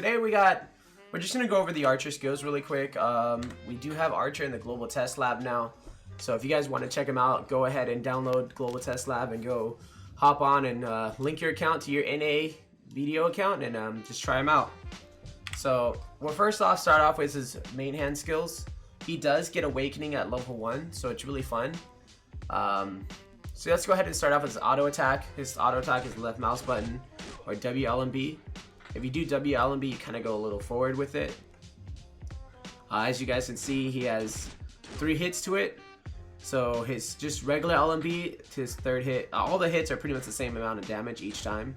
today we're just gonna go over the Archer skills really quick. We do have Archer in the Global Test Lab now, so if you guys want to check him out, go ahead and download Global Test Lab and go hop on and link your account to your NA video account and just try him out. So we'll first off start off with his main hand skills. He does get Awakening at level 1, so it's really fun. So let's go ahead and start off with his auto attack. His auto attack is the left mouse button, or WLMB. If you do WLMB, you kind of go a little forward with it. As you guys can see, he has 3 hits to it. So his just regular LMB to his third hit, all the hits are pretty much the same amount of damage each time.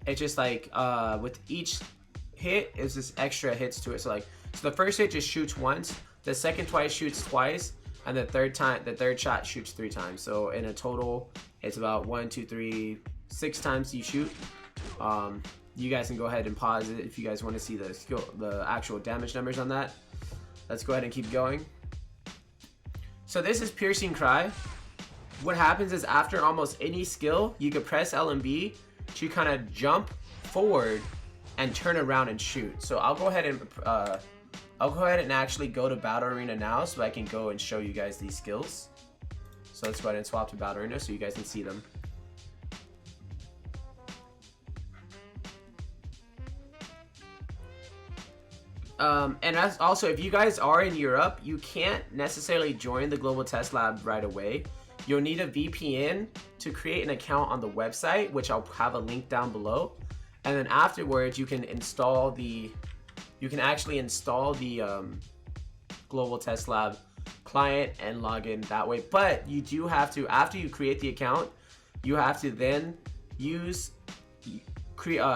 It's just like with each hit is just extra hits to it. So the first hit just shoots once, the second twice shoots twice, and the third shot shoots 3 times. So in a total, it's about 1, 2, 3, 6 times you shoot. You guys can go ahead and pause it if you guys want to see the actual damage numbers on that. Let's go ahead and keep going. So this is Piercing Cry. What happens is after almost any skill, you can press L and B to kind of jump forward and turn around and shoot. So I'll go ahead and actually go to Battle Arena now so I can go and show you guys these skills. So let's go ahead and swap to Battle Arena so you guys can see them. And also, if you guys are in Europe, you can't necessarily join the Global Test Lab right away. You'll need a VPN to create an account on the website, which I'll have a link down below. And then afterwards, you can actually install the Global Test Lab client and log in that way. But you do have to, after you create the account, you have to then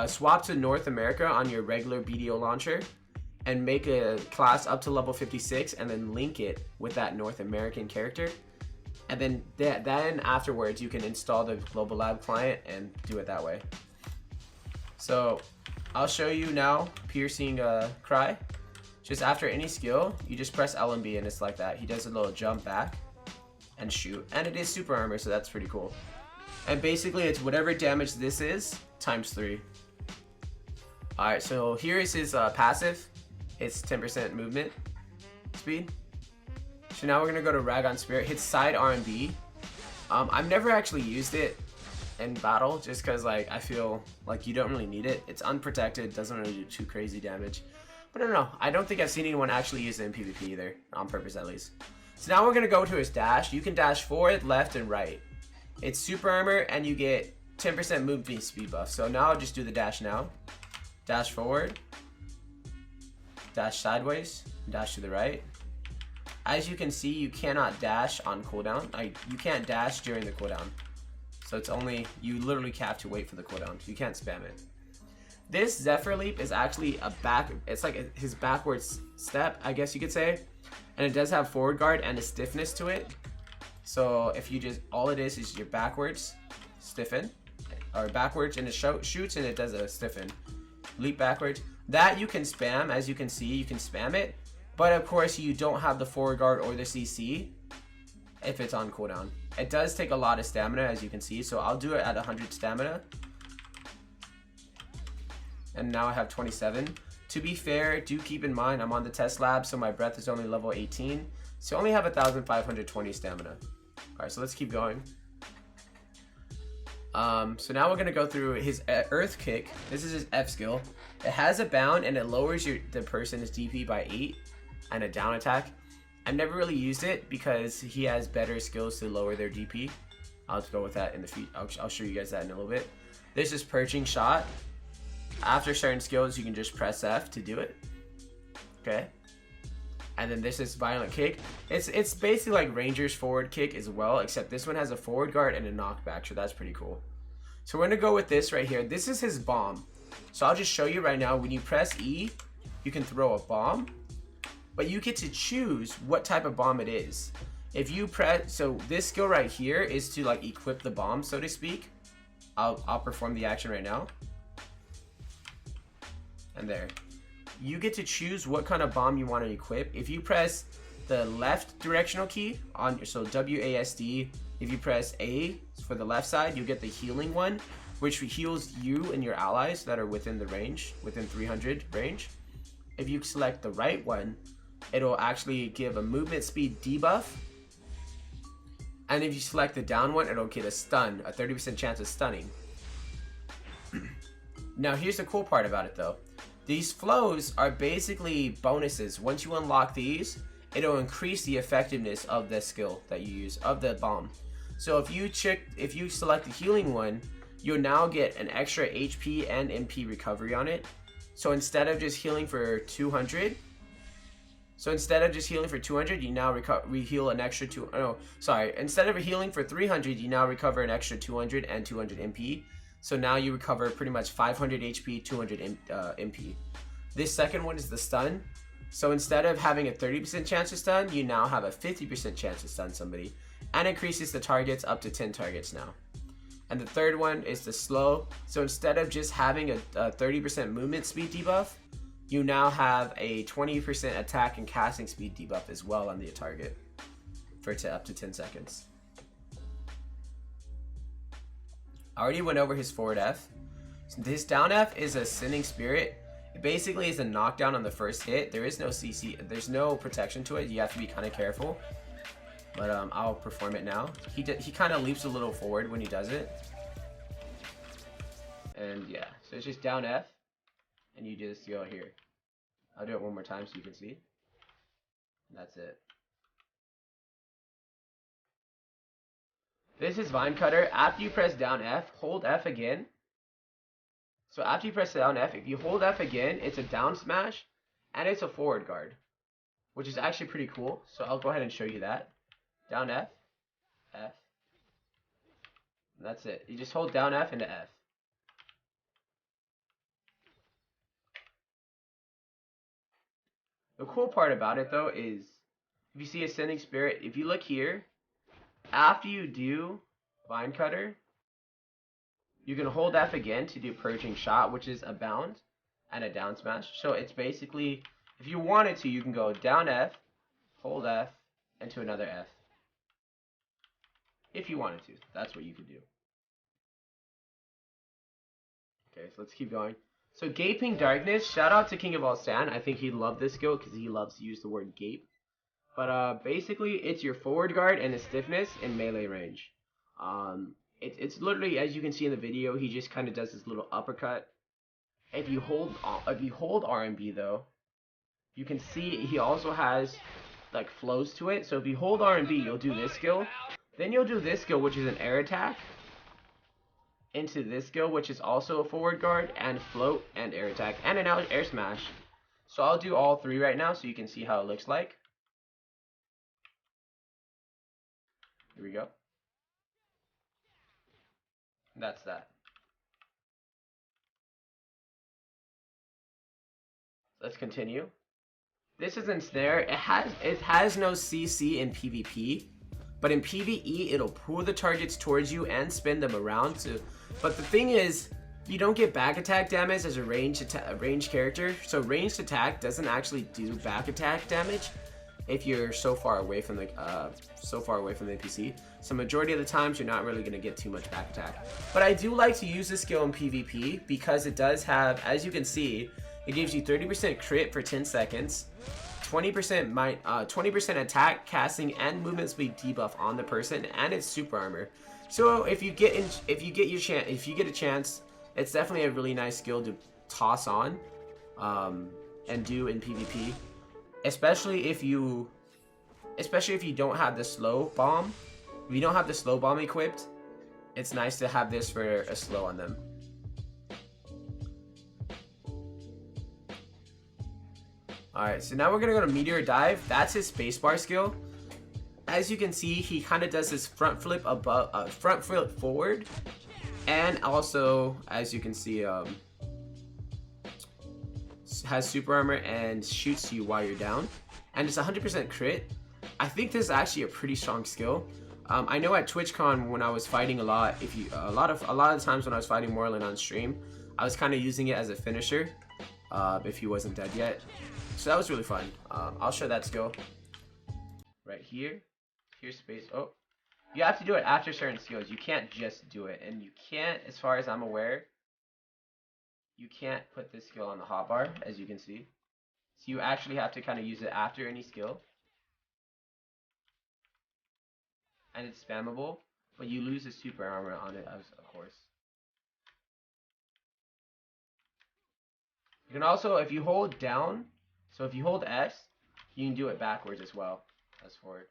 swap to North America on your regular BDO launcher and make a class up to level 56 and then link it with that North American character. And then afterwards, you can install the Global Lab client and do it that way. So I'll show you now Piercing Cry. Just after any skill, you just press L and B and it's like that. He does a little jump back and shoot. And it is super armor, so that's pretty cool. And basically it's whatever damage this is, times 3. Alright, so here is his passive. It's 10% movement speed. So now we're gonna go to Rag-On Spirit. Hit side R&B. I've never actually used it in battle just because I feel like you don't really need it. It's unprotected, doesn't really do too crazy damage. But I don't know. I don't think I've seen anyone actually use it in PvP either, on purpose at least. So now we're gonna go to his dash. You can dash forward, left, and right. It's super armor and you get 10% movement speed buff. So now I'll just do the dash now. Dash forward. Dash sideways, dash to the right. As you can see, you cannot dash on cooldown. You can't dash during the cooldown. So it's only, you literally have to wait for the cooldown. You can't spam it. This Zephyr Leap is actually it's like his backwards step, I guess you could say. And it does have forward guard and a stiffness to it. So if you just, all it is your backwards, stiffen, or backwards and it shoots and it does a stiffen. Leap backwards. That you can spam, as you can see, you can spam it. But of course you don't have the forward guard or the CC if it's on cooldown. It does take a lot of stamina, as you can see, so I'll do it at 100 stamina. And now I have 27. To be fair, do keep in mind I'm on the test lab, so my breath is only level 18. So I only have 1,520 stamina. Alright, so let's keep going. So now we're gonna go through his Earth Kick. This is his F skill. It has a bound and it lowers the person's DP by 8 and a down attack. I've never really used it because he has better skills to lower their DP. I'll just go with that in the feet. I'll show you guys that in a little bit. This is Perching Shot. After certain skills, you can just press F to do it. Okay. And then this is Violent Kick. It's basically like Ranger's forward kick as well, except this one has a forward guard and a knockback, so that's pretty cool. So we're gonna go with this right here. This is his bomb. So I'll just show you right now. When you press E, you can throw a bomb, but you get to choose what type of bomb it is. If you press, so this skill right here is to like equip the bomb, so to speak. I'll perform the action right now. And there. You get to choose what kind of bomb you want to equip. If you press the left directional key on, so WASD, if you press A for the left side, you get the healing one, which heals you and your allies that are within the range, within 300 range. If you select the right one, it'll actually give a movement speed debuff. And if you select the down one, it'll get a stun, a 30% chance of stunning. Now here's the cool part about it though. These flows are basically bonuses. Once you unlock these, it'll increase the effectiveness of the skill that you use, of the bomb. So if you select the healing one, you'll now get an extra HP and MP recovery on it. So instead of just healing for 200, you now heal an extra instead of healing for 300, you now recover an extra 200 and 200 MP. So now you recover pretty much 500 HP, 200 MP. This second one is the stun. So instead of having a 30% chance to stun, you now have a 50% chance to stun somebody, and increases the targets up to 10 targets now. And the third one is the slow. So instead of just having a 30% movement speed debuff, you now have a 20% attack and casting speed debuff as well on the target for up to 10 seconds. I already went over his forward F. His down F is a Sinning Spirit. It basically is a knockdown on the first hit. There is no CC, there's no protection to it. You have to be kind of careful. But I'll perform it now. He kind of leaps a little forward when he does it. And yeah, so it's just down F. And you just go here. I'll do it one more time so you can see. And that's it. This is Vine Cutter. After you press down F, hold F again. So after you press down F, if you hold F again, it's a down smash and it's a forward guard, which is actually pretty cool. So I'll go ahead and show you that. Down F, F. And that's it. You just hold down F into F. The cool part about it though is, if you see Ascending Spirit, if you look here, after you do Vine Cutter, you can hold F again to do Purging Shot, which is a bound and a down smash. So it's basically, if you wanted to, you can go down F, hold F, into another F. If you wanted to, that's what you could do. Okay, so let's keep going. So Gaping Darkness, shout out to King of All Stan. I think he'd love this skill because he loves to use the word gape. But basically, it's your forward guard and his stiffness in melee range. It's literally, as you can see in the video, he just kind of does this little uppercut. If you hold RMB though, you can see he also has like flows to it. So if you hold RMB, you'll do this skill. Then you'll do this skill, which is an air attack, into this skill, which is also a forward guard, and float, and air attack, and an air smash. So I'll do all three right now so you can see how it looks like. Here we go. That's that. Let's continue. This is Ensnare. It has no CC in PvP, but in PvE it'll pull the targets towards you and spin them around. But the thing is, you don't get back attack damage as a ranged character. So ranged attack doesn't actually do back attack damage if you're so far away from the NPC. So majority of the times you're not really going to get too much back attack. But I do like to use this skill in PvP because it does have, as you can see, it gives you 30% crit for 10 seconds, 20% attack, casting, and movement speed debuff on the person, and it's super armor. So if you get a chance, it's definitely a really nice skill to toss on and do in PvP. Especially if you don't have the slow bomb. If you don't have the slow bomb equipped, it's nice to have this for a slow on them. Alright, so now we're gonna go to Meteor Dive. That's his spacebar skill. As you can see, he kind of does his front flip forward, and also, as you can see, has super armor and shoots you while you're down, and it's 100% crit. I think this is actually a pretty strong skill. I know at TwitchCon when I was fighting a lot of times when I was fighting Moreland on stream, I was kind of using it as a finisher if he wasn't dead yet. So that was really fun. I'll show that skill right here. Here's space. Oh, You have to do it after certain skills. You can't just do it. And you can't, as far as I'm aware, you can't put this skill on the hotbar, as you can see. So you actually have to kind of use it after any skill. And it's spammable, but you lose the super armor on it, of course. You can also, if you hold down, so if you hold S, you can do it backwards as well as forward.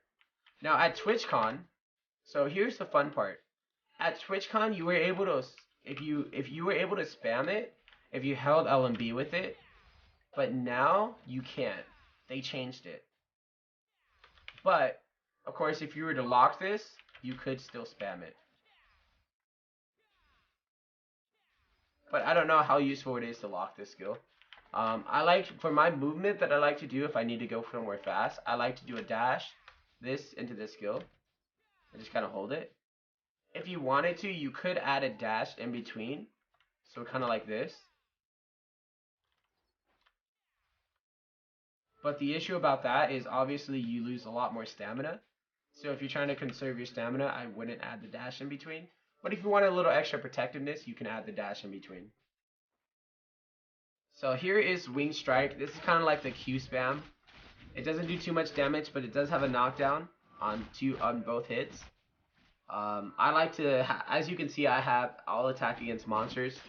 Now at TwitchCon, so here's the fun part. At TwitchCon, you were able to, if you were able to spam it, if you held LMB with it, but now you can't. They changed it. But of course, if you were to lock this, you could still spam it. But I don't know how useful it is to lock this skill. I like, for my movement that I like to do if I need to go somewhere fast, I like to do a dash, this into this skill, and just kind of hold it. If you wanted to, you could add a dash in between, so kind of like this. But the issue about that is obviously you lose a lot more stamina. So if you're trying to conserve your stamina, I wouldn't add the dash in between. But if you want a little extra protectiveness, you can add the dash in between. So here is Wing Strike. This is kind of like the Q spam. It doesn't do too much damage, but it does have a knockdown on both hits. I like to, as you can see, I'll attack against monsters.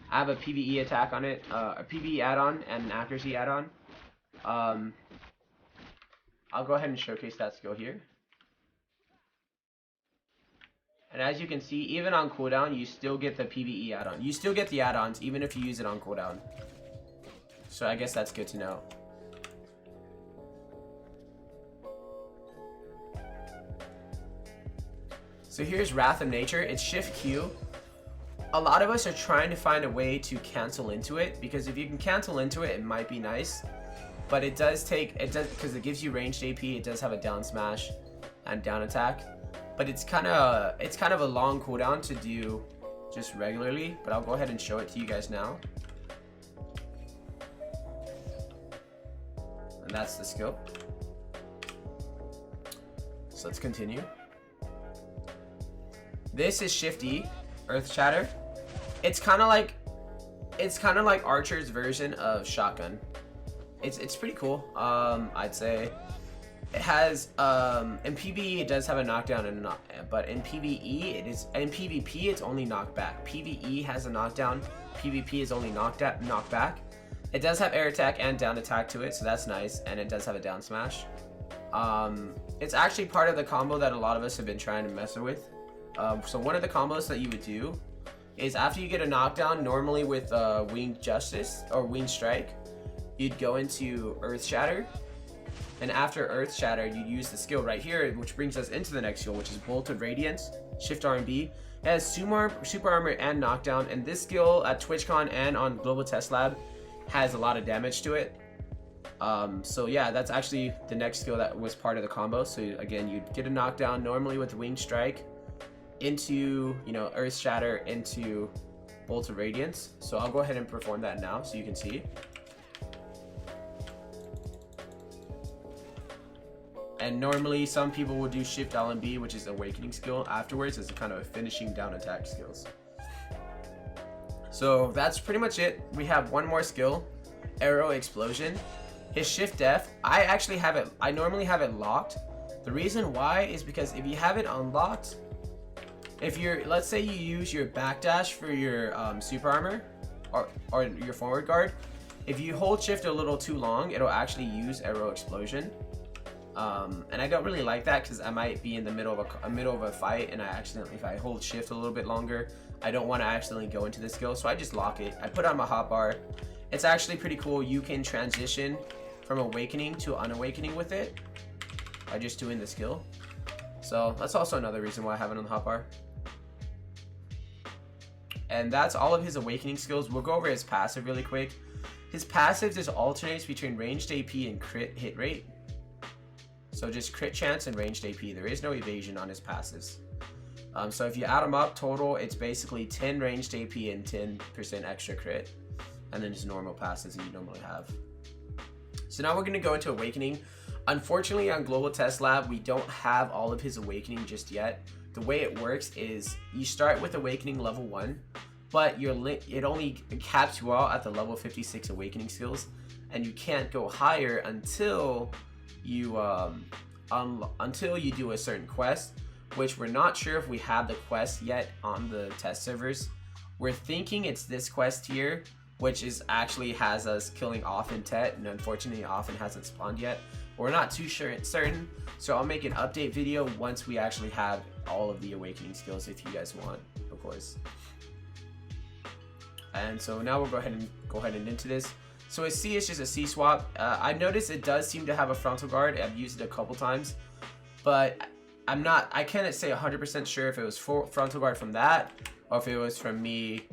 I have a PvE attack on it, a PvE add-on and an accuracy add-on. I'll go ahead and showcase that skill here. And as you can see, even on cooldown, you still get the PvE add-on. You still get the add-ons, even if you use it on cooldown. So I guess that's good to know. So here's Wrath of Nature. It's Shift Q. A lot of us are trying to find a way to cancel into it, because if you can cancel into it, it might be nice. But it does, because it gives you ranged AP, it does have a down smash and down attack. But it's kind of a long cooldown to do just regularly, but I'll go ahead and show it to you guys now. And that's the skill. So let's continue. This is Shift E, Earth Shatter. It's kind of like Archer's version of Shotgun. It's pretty cool. I'd say it has in PvE it does have a knockdown and but in PvE in PvP it's only knockback. PvE has a knockdown. PvP is only knockback. It does have air attack and down attack to it, so that's nice, and it does have a down smash. It's actually part of the combo that a lot of us have been trying to mess with. So one of the combos that you would do is after you get a knockdown, normally with Winged Justice or Winged Strike, you'd go into Earth Shatter, and after Earth Shatter, you'd use the skill right here, which brings us into the next skill, which is Bolted Radiance, Shift R&B. It has super armor and knockdown, and this skill at TwitchCon and on Global Test Lab has a lot of damage to it. So yeah, that's actually the next skill that was part of the combo. So again, you'd get a knockdown normally with Winged Strike into, Earth Shatter into Bolted Radiance. So I'll go ahead and perform that now so you can see. And normally some people will do Shift LMB, which is Awakening skill, afterwards as a kind of a finishing down attack skills. So that's pretty much it. We have one more skill, Arrow Explosion. His Shift F, I normally have it locked. The reason why is because if you have it unlocked, let's say you use your backdash for your super armor or your forward guard, if you hold Shift a little too long, it'll actually use Arrow Explosion. And I don't really like that because I might be in the middle of a fight, and if I hold Shift a little bit longer, I don't want to accidentally go into the skill, so I just lock it. I put on my hotbar. It's actually pretty cool. You can transition from Awakening to Unawakening with it by just doing the skill. So that's also another reason why I have it on the hotbar. And that's all of his Awakening skills. We'll go over his passive really quick. His passive just alternates between ranged AP and crit hit rate. So just crit chance and ranged AP. There is no evasion on his passives. So if you add them up, total, it's basically 10 ranged AP and 10% extra crit. And then just normal passives that you normally have. So now we're going to go into Awakening. Unfortunately, on Global Test Lab, we don't have all of his awakening just yet. The way it works is you start with awakening level 1, but it only caps you out at the level 56 awakening skills, and you can't go higher until you do a certain quest, which we're not sure if we have the quest yet on the test servers. We're thinking it's this quest here, which is actually has us killing Off and Tet, and unfortunately Offen hasn't spawned yet. We're not too certain, so I'll make an update video once we actually have all of the awakening skills, if you guys want, of course. And so now we'll go ahead and into this. So a C is just a C swap. I've noticed it does seem to have a frontal guard. I've used it a couple times, but I can't say 100% sure if it was frontal guard from that or if it was from me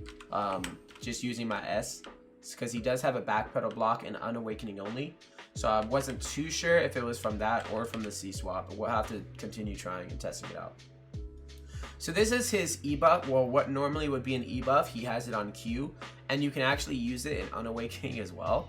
just using my S, because he does have a back pedal block and unawakening only. So I wasn't too sure if it was from that or from the C swap, but we'll have to continue trying and testing it out. So this is his E buff. Well, what normally would be an E buff, he has it on Q, and you can actually use it in unawakening as well.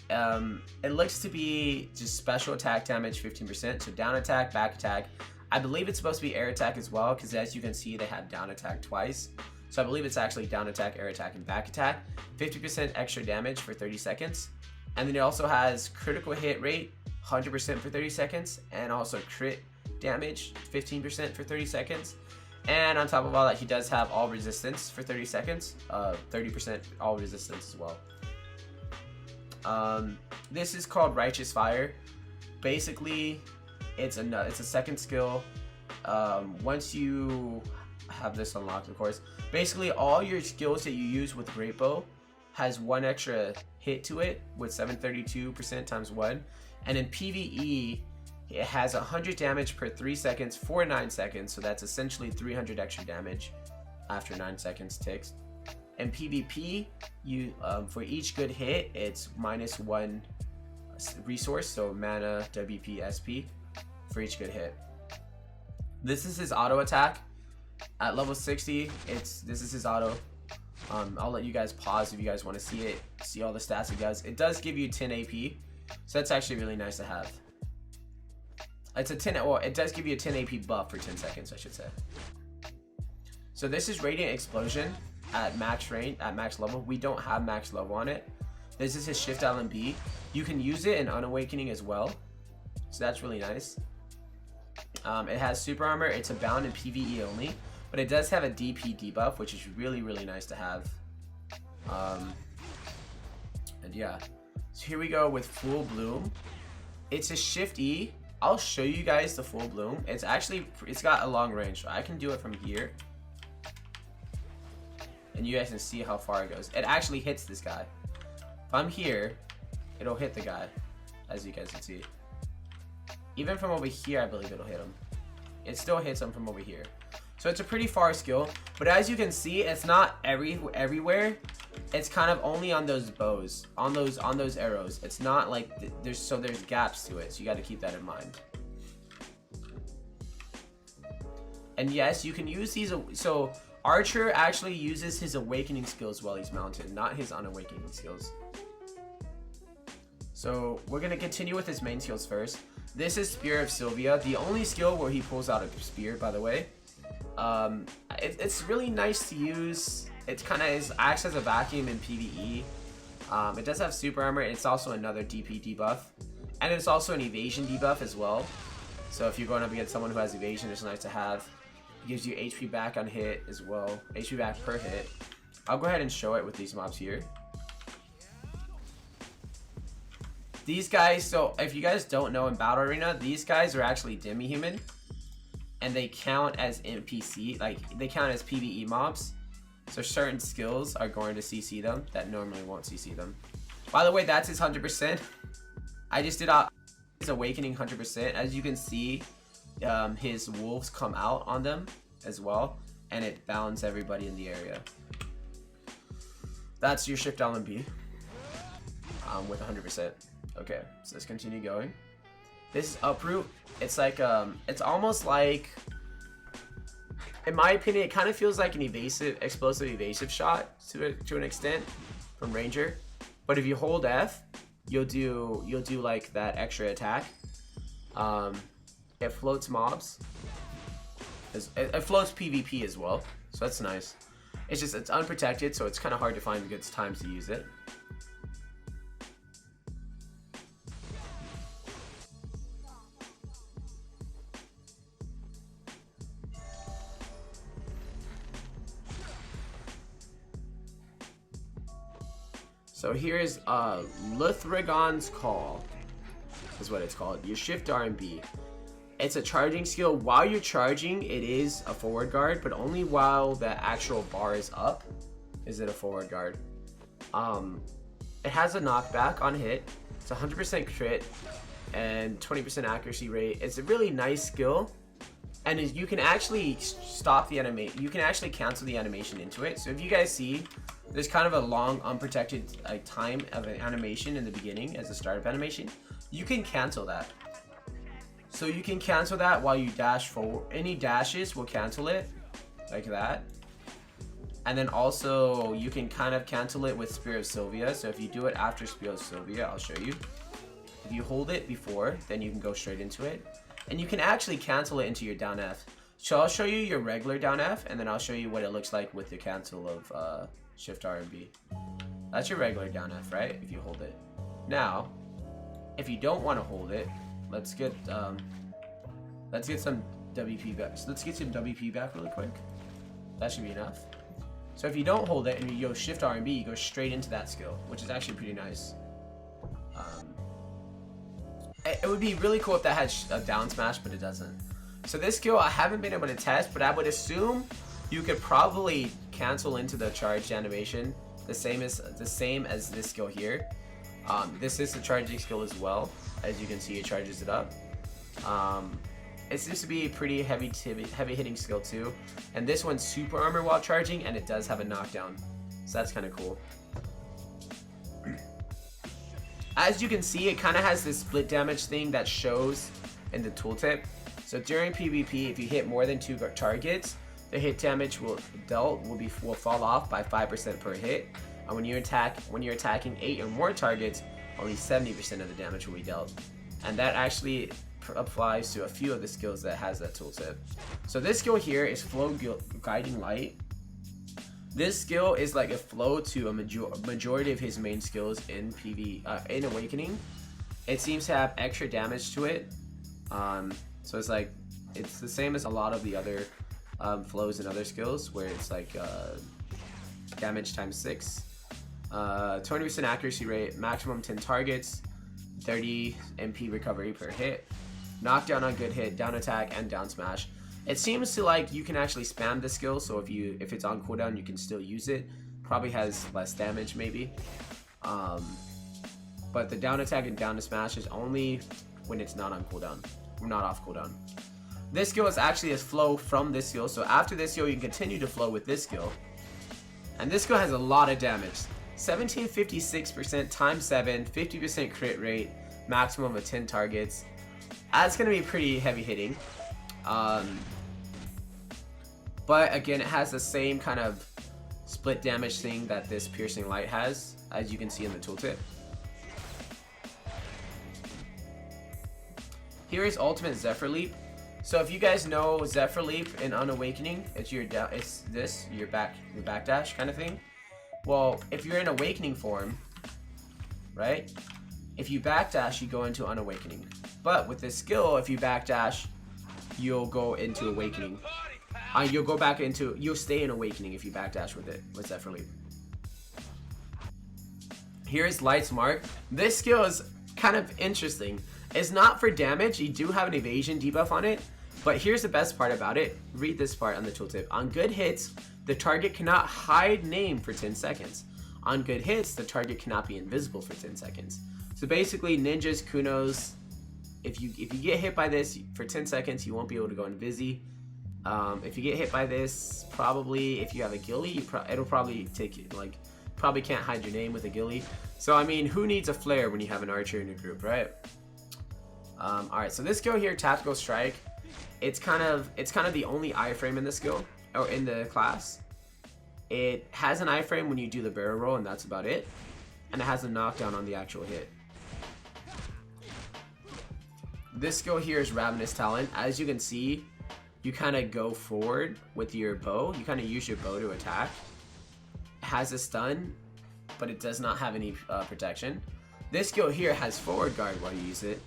It looks to be just special attack damage 15%, so down attack, back attack. I believe it's supposed to be air attack as well, because as you can see, they have down attack twice. So I believe it's actually down attack, air attack, and back attack. 50% extra damage for 30 seconds. And then it also has critical hit rate, 100% for 30 seconds, and also crit damage, 15% for 30 seconds. And on top of all that, he does have all resistance for 30 seconds, 30% all resistance as well. This is called Righteous Fire. Basically, it's a second skill. Once you have this unlocked, of course, basically all your skills that you use with Great Bow has one extra hit to it with 732% times 1, and in PvE it has 100 damage per 3 seconds for 9 seconds, so that's essentially 300 extra damage after 9 seconds ticks. In PvP, you for each good hit, it's -1 resource, so mana, WP, SP for each good hit. This is his auto attack. At level 60, this is his auto. I'll let you guys pause if you guys want to see it, see all the stats it does. It does give you 10 AP, so that's actually really nice to have. It's a 10, well, it does give you a 10 AP buff for 10 seconds, I should say. So this is Radiant Explosion at max range, at max level. We don't have max level on it. This is his Shift LMB. You can use it in Unawakening as well, so that's really nice. It has super armor. It's a bound in PvE only, but it does have a DP debuff, which is really, really nice to have. And yeah, so here we go with Full Bloom. It's a Shift E. I'll show you guys the Full Bloom. It's got a long range, so I can do it from here, and you guys can see how far it goes. It actually hits this guy. If I'm here, it'll hit the guy, as you guys can see. Even from over here, I believe it'll hit him. It still hits him from over here. So it's a pretty far skill, but as you can see, it's not everywhere. It's kind of only on those bows, on those arrows. It's not like there's gaps to it, so you got to keep that in mind. And yes, you can use these. So Archer actually uses his awakening skills while he's mounted, not his unawakening skills. So we're gonna continue with his main skills first. This is Spear of Sylvia, the only skill where he pulls out a spear, by the way. It's really nice to use. It kind of acts as a vacuum in PvE. It does have super armor. It's also another DP debuff, and it's also an evasion debuff as well. So if you're going up against someone who has evasion, it's nice to have. It gives you HP back on hit as well, HP back per hit. I'll go ahead and show it with these mobs here. These guys, so if you guys don't know, in Battle Arena, these guys are actually demi-human, and they count as NPC, like they count as PvE mobs. So certain skills are going to CC them that normally won't CC them. By the way, that's his 100%. I just did his awakening 100%. As you can see, his wolves come out on them as well, and it balances everybody in the area. That's your Shift LMB with 100%. Okay, so let's continue going. This is Uproot. It's like it's almost like, in my opinion, it kind of feels like an explosive evasive shot to an extent from Ranger. But if you hold F, you'll do like that extra attack. It floats mobs. It floats PvP as well, so that's nice. It's just, it's unprotected, so it's kind of hard to find good times to use it. So here's Luthragon's Call, is what it's called. You shift R and B. It's a charging skill. While you're charging, it is a forward guard, but only while the actual bar is up is it a forward guard. It has a knockback on hit. It's 100% crit and 20% accuracy rate. It's a really nice skill, and you can actually stop the animation. You can actually cancel the animation into it. So if you guys see, there's kind of a long unprotected time of an animation in the beginning as a startup animation. You can cancel that. So you can cancel that while you dash forward. Any dashes will cancel it, like that. And then also, you can kind of cancel it with Spear of Sylvia. So if you do it after Spear of Sylvia, I'll show you. If you hold it before, then you can go straight into it. And you can actually cancel it into your down F. So I'll show you your regular down F, and then I'll show you what it looks like with the cancel of Shift R and B. That's your regular down F, right? If you hold it. Now, if you don't want to hold it, let's get some WP back. So let's get some WP back really quick. That should be enough. So if you don't hold it and you go Shift R and B, you go straight into that skill, which is actually pretty nice. It would be really cool if that had a down smash, but it doesn't. So this skill I haven't been able to test, but I would assume you could probably cancel into the charged animation the same as this skill here. This is the charging skill as well. As you can see, it charges it up. It seems to be a pretty heavy hitting skill too. And this one's super armor while charging, and it does have a knockdown. So that's kind of cool. As you can see, it kind of has this split damage thing that shows in the tooltip. So during PvP, if you hit more than 2 targets, the hit damage will fall off by 5% per hit. And when you're attacking 8 or more targets, only 70% of the damage will be dealt. And that actually applies to a few of the skills that has that tooltip. So this skill here is Flow Guiding Light. This skill is like a flow to a majority of his main skills in in Awakening. It seems to have extra damage to it. So it's the same as a lot of the other flows and other skills, where it's like damage times 6, 20% accuracy rate, maximum 10 targets, 30 MP recovery per hit, knockdown on good hit, down attack, and down smash. It seems to like you can actually spam the skill, so if it's on cooldown, you can still use it. Probably has less damage maybe. But the down attack and down to smash is only when it's not on cooldown, not off cooldown. This skill is actually a flow from this skill, so after this skill you can continue to flow with this skill. And this skill has a lot of damage. 1756% times 7, 50% crit rate, maximum of 10 targets. That's gonna be pretty heavy hitting. But again, it has the same kind of split damage thing that this Piercing Light has, as you can see in the tooltip. Here is Ultimate Zephyr Leap. So if you guys know Zephyr Leap in Unawakening, it's your backdash kind of thing. Well, if you're in Awakening form, right? If you backdash, you go into Unawakening. But with this skill, if you backdash, you'll go into Awakening. You'll stay in Awakening if you backdash with it, with Zephyr Leap. Here's Light's Mark. This skill is kind of interesting. It's not for damage. You do have an evasion debuff on it, but here's the best part about it. Read this part on the tooltip. On good hits, the target cannot hide name for 10 seconds. On good hits, the target cannot be invisible for 10 seconds. So basically, ninjas, kunos, if you get hit by this for 10 seconds, you won't be able to go invisi. If you get hit by this, probably if you have a ghillie, it'll probably take you, probably can't hide your name with a ghillie. So I mean, who needs a flare when you have an archer in your group, right? Alright, so this skill here, Tactical Strike, it's kind of the only iframe in the skill, or in the class. It has an iframe when you do the barrel roll, and that's about it. And it has a knockdown on the actual hit. this skill here is Ravenous Talent. As you can see, you kind of go forward with your bow. You kind of use your bow to attack. It has a stun, but it does not have any protection. This skill here has forward guard while you use it,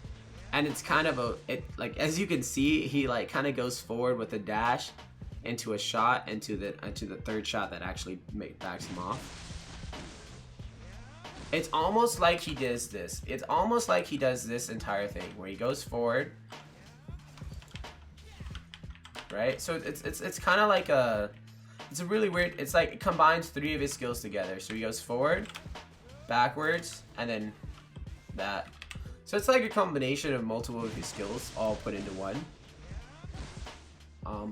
and it's kind of like as you can see, he like kind of goes forward with a dash into a shot, into the third shot that actually backs him off. It's almost like he does this. It's almost like he does this entire thing where he goes forward, right? So it's kind of like it's a really weird. It's like it combines 3 of his skills together. So he goes forward, backwards, and then that. So it's like a combination of multiple of his skills all put into one.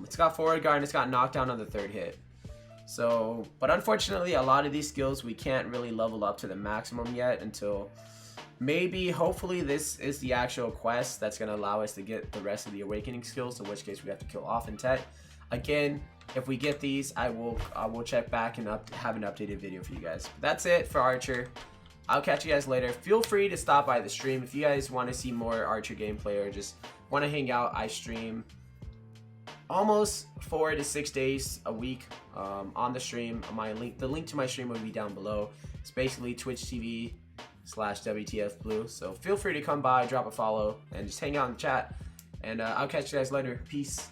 It's got forward guard and it's got knockdown on the 3rd hit. So, but unfortunately, a lot of these skills we can't really level up to the maximum yet until maybe, hopefully, this is the actual quest that's going to allow us to get the rest of the awakening skills, in which case we have to kill off and Tet. Again, if we get these, I will check back and have an updated video for you guys. But that's it for Archer. I'll catch you guys later. Feel free to stop by the stream if you guys want to see more Archer gameplay or just want to hang out. I stream almost 4 to 6 days a week on the stream. The link to my stream will be down below. It's basically Twitch TV/WTF Blue. So feel free to come by, drop a follow, and just hang out in the chat. And I'll catch you guys later. Peace.